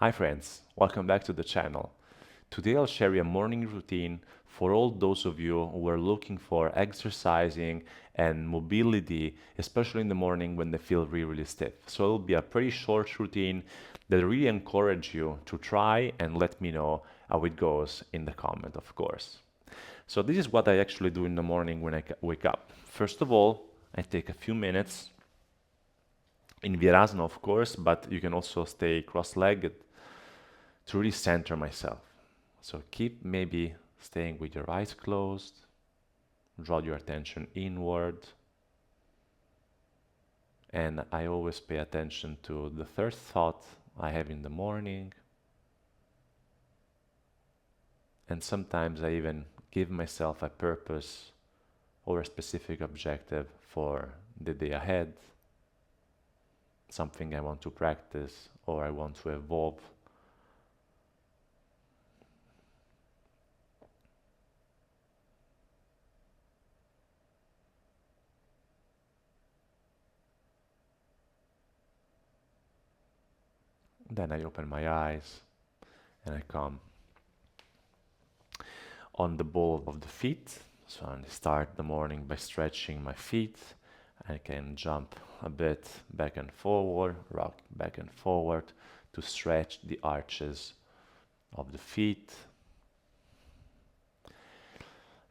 Hi friends, welcome back to the channel. Today I'll share a morning routine for all those of you who are looking for exercising and mobility, especially in the morning when they feel really stiff. So it'll be a pretty short routine that really encourage you to try and let me know how it goes in the comment, of course. So this is what I actually do in the morning when I wake up. First of all, I take a few minutes in Virasana, of course, but you can also stay cross-legged to really center myself. So keep maybe staying with your eyes closed, draw your attention inward, and I always pay attention to the first thought I have in the morning, and sometimes I even give myself a purpose or a specific objective for the day ahead, something I want to practice or I want to evolve. Then I open my eyes and I come on the ball of the feet. So I start the morning by stretching my feet. I can jump a bit back and forward, rock back and forward to stretch the arches of the feet.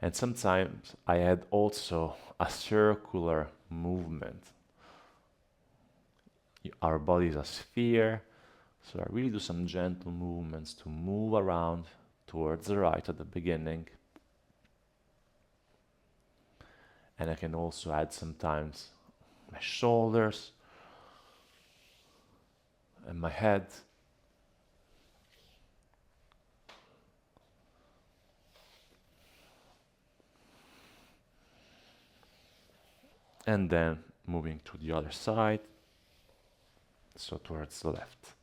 And sometimes I add also a circular movement. Our body is a sphere, so I really do some gentle movements to move around towards the right at the beginning. And I can also add sometimes my shoulders and my head. And then moving to the other side, so towards the left.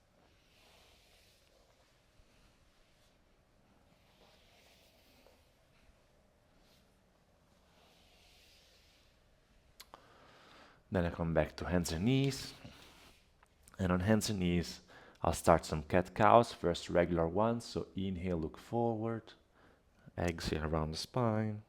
Then I come back to hands and knees. And on hands and knees, I'll start some cat-cows, first regular ones. So inhale, look forward. Exhale around the spine.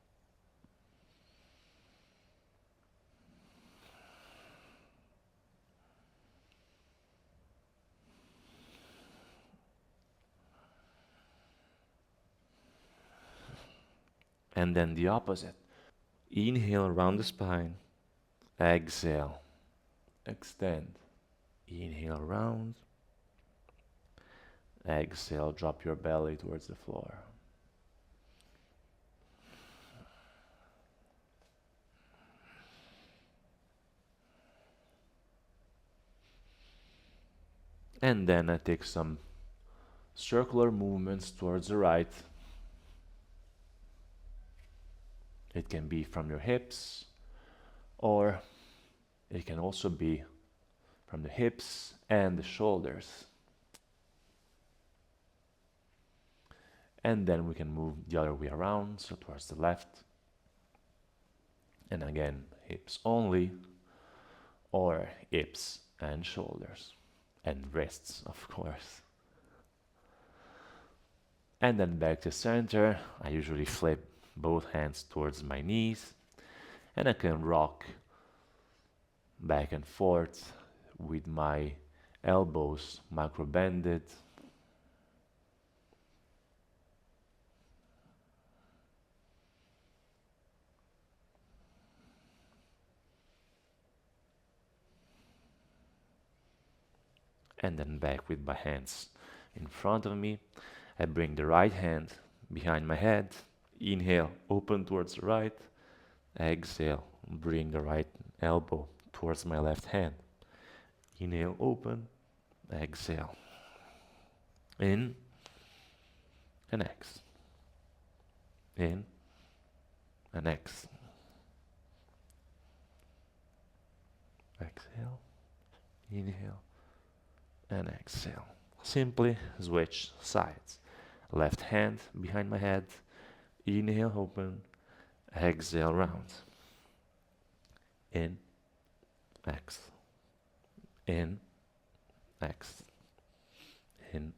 And then the opposite. Inhale around the spine. Exhale. Extend. Inhale round. Exhale, drop your belly towards the floor. And then I take some circular movements towards the right. It can be from your hips, or it can also be from the hips and the shoulders. And then we can move the other way around, so towards the left. And again, hips only, or hips and shoulders, and wrists, of course. And then back to center. I usually flip both hands towards my knees, and I can rock back and forth with my elbows micro bended. And then back with my hands in front of me. I bring the right hand behind my head. Inhale, open towards the right. Exhale, bring the right elbow towards my left hand. Inhale, open. Exhale. In and X. In and X. Exhale. Inhale and exhale. Simply switch sides. Left hand behind my head. Inhale, open. Exhale, round. In, X. In, X. In,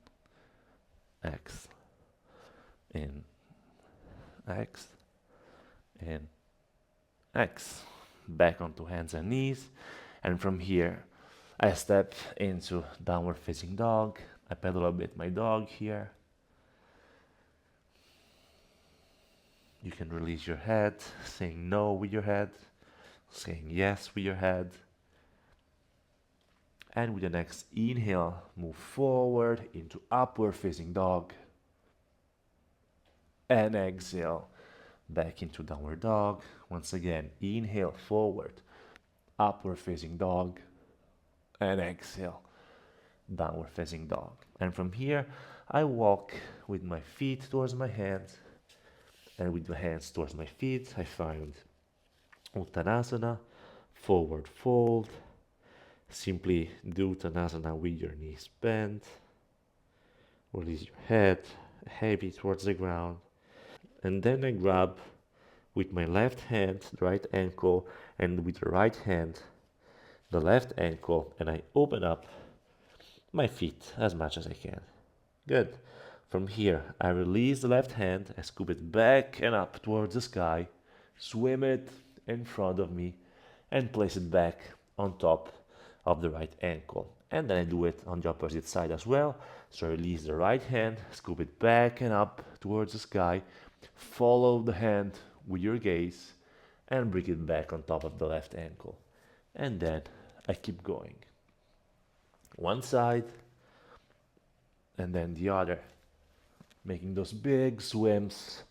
X, in, X. Back onto hands and knees. And from here, I step into downward facing dog. I pedal a bit my dog here. You can release your head, saying no with your head, saying yes with your head. And with the next inhale, move forward into upward facing dog. And exhale, back into downward dog. Once again, inhale forward, upward facing dog. And exhale, downward facing dog. And from here, I walk with my feet towards my hands. And with the hands towards my feet, I find Uttanasana, forward fold. Simply do Uttanasana with your knees bent. Release your head heavy towards the ground. And then I grab with my left hand the right ankle, and with the right hand the left ankle, and I open up my feet as much as I can. Good. From here, I release the left hand, I scoop it back and up towards the sky, swim it in front of me, and place it back on top of the right ankle. And then I do it on the opposite side as well. So I release the right hand, scoop it back and up towards the sky, follow the hand with your gaze, and bring it back on top of the left ankle. And then I keep going. One side, and then the other. Making those big swims,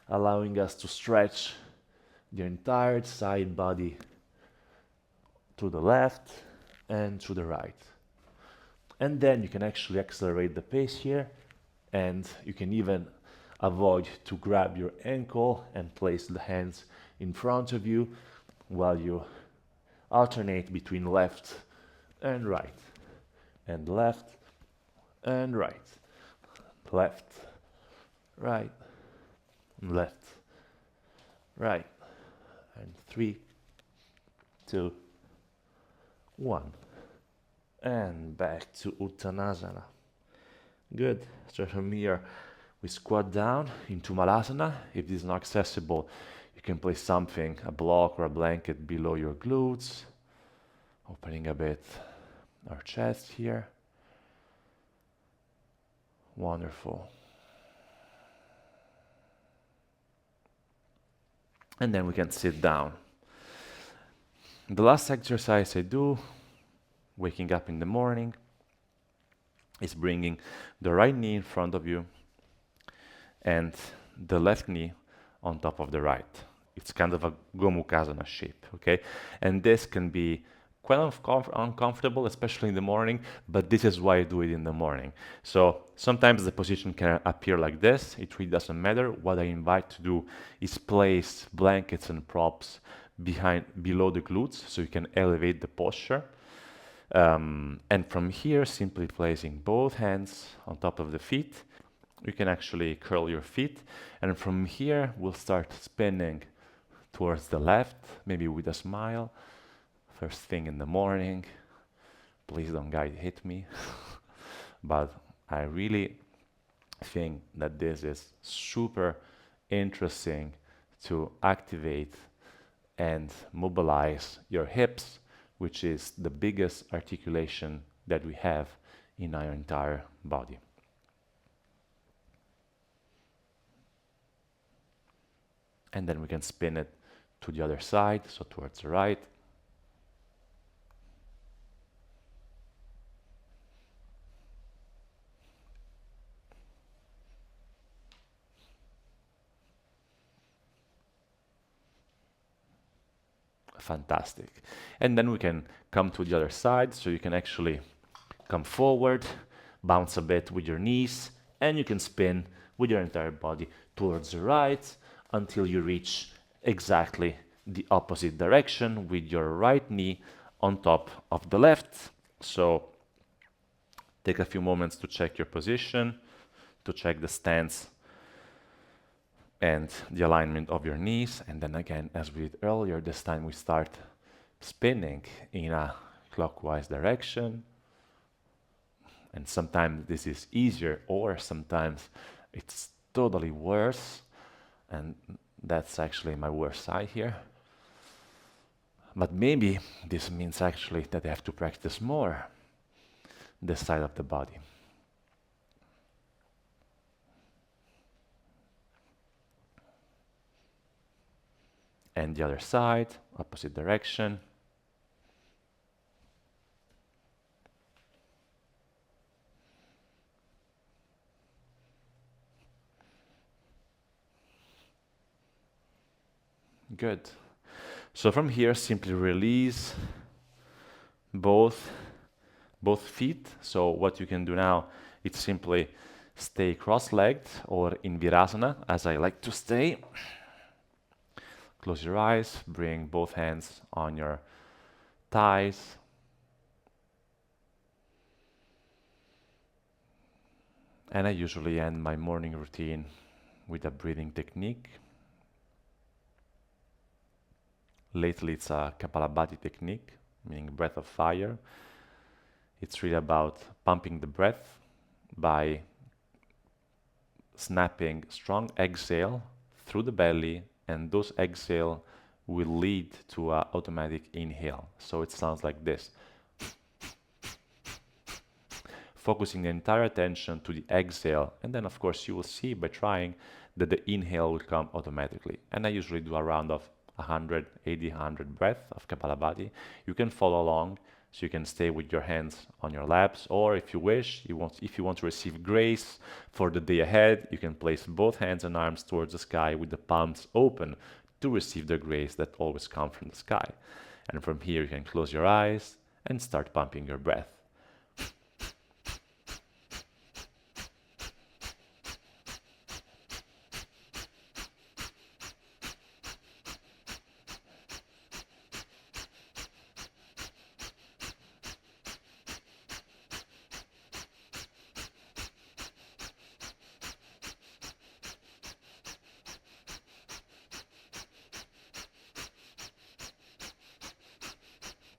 allowing us to stretch the entire side body to the left and to the right. And then you can actually accelerate the pace here, and you can even avoid to grab your ankle and place the hands in front of you while you alternate between left and right, and left and right, left, right, left, right, and 3, 2, 1, and back to Uttanasana. Good. So from here, we squat down into Malasana. If this is not accessible, you can place something, a block or a blanket below your glutes, opening a bit our chest here. Wonderful. And then we can sit down. The last exercise I do, waking up in the morning, is bringing the right knee in front of you and the left knee on top of the right. It's kind of a Gomukhasana shape, okay? And this can be quite uncomfortable, especially in the morning, but this is why I do it in the morning. So sometimes the position can appear like this. It really doesn't matter. What I invite to do is place blankets and props below the glutes so you can elevate the posture. And from here, simply placing both hands on top of the feet, you can actually curl your feet. And from here, we'll start spinning towards the left, maybe with a smile. First thing in the morning. Please don't guys hit me. But I really think that this is super interesting to activate and mobilize your hips, which is the biggest articulation that we have in our entire body. And then we can spin it to the other side, so towards the right. Fantastic. And then we can come to the other side, so you can actually come forward, bounce a bit with your knees, and you can spin with your entire body towards the right until you reach exactly the opposite direction with your right knee on top of the left. So take a few moments to check your position, to check the stance and the alignment of your knees. And then again, as we did earlier, this time we start spinning in a clockwise direction. And sometimes this is easier, or sometimes it's totally worse. And that's actually my worst side here. But maybe this means actually that I have to practice more this side of the body. And the other side, opposite direction. Good. So from here, simply release both feet. So what you can do now, it's simply stay cross-legged or in Virasana, as I like to stay. Close your eyes, bring both hands on your thighs. And I usually end my morning routine with a breathing technique. Lately it's a Kapalabhati technique, meaning breath of fire. It's really about pumping the breath by snapping strong exhale through the belly, and those exhale will lead to an automatic inhale. So it sounds like this. Focusing the entire attention to the exhale, and then of course you will see by trying that the inhale will come automatically. And I usually do a round of 100, 80, 100 breath of Kapalabhati. You can follow along, so you can stay with your hands on your laps, or if you wish, if you want to receive grace for the day ahead, you can place both hands and arms towards the sky with the palms open to receive the grace that always comes from the sky. And from here you can close your eyes and start pumping your breath.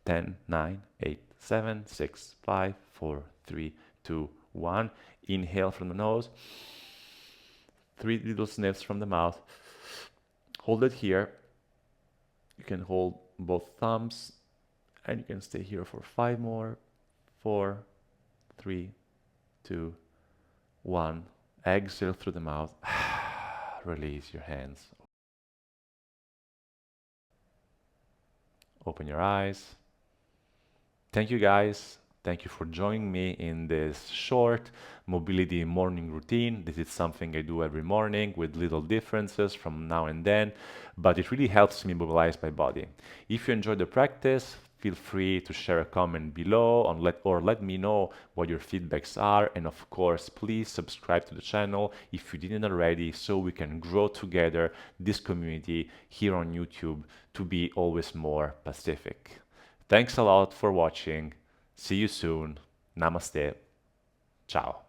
Ten, 9, 8, 7, 6, 5, 4, 3, 2, 1. Inhale from the nose. 3 little sniffs from the mouth. Hold it here. You can hold both thumbs and you can stay here for 5 more. 4, 3, 2, 1. Exhale through the mouth. Release your hands. Open your eyes. Thank you guys. Thank you for joining me in this short mobility morning routine. This is something I do every morning with little differences from now and then, but it really helps me mobilize my body. If you enjoyed the practice, feel free to share a comment below or let me know what your feedbacks are. And of course, please subscribe to the channel if you didn't already, so we can grow together this community here on YouTube to be always more Pacific. Thanks a lot for watching. See you soon. Namaste. Ciao.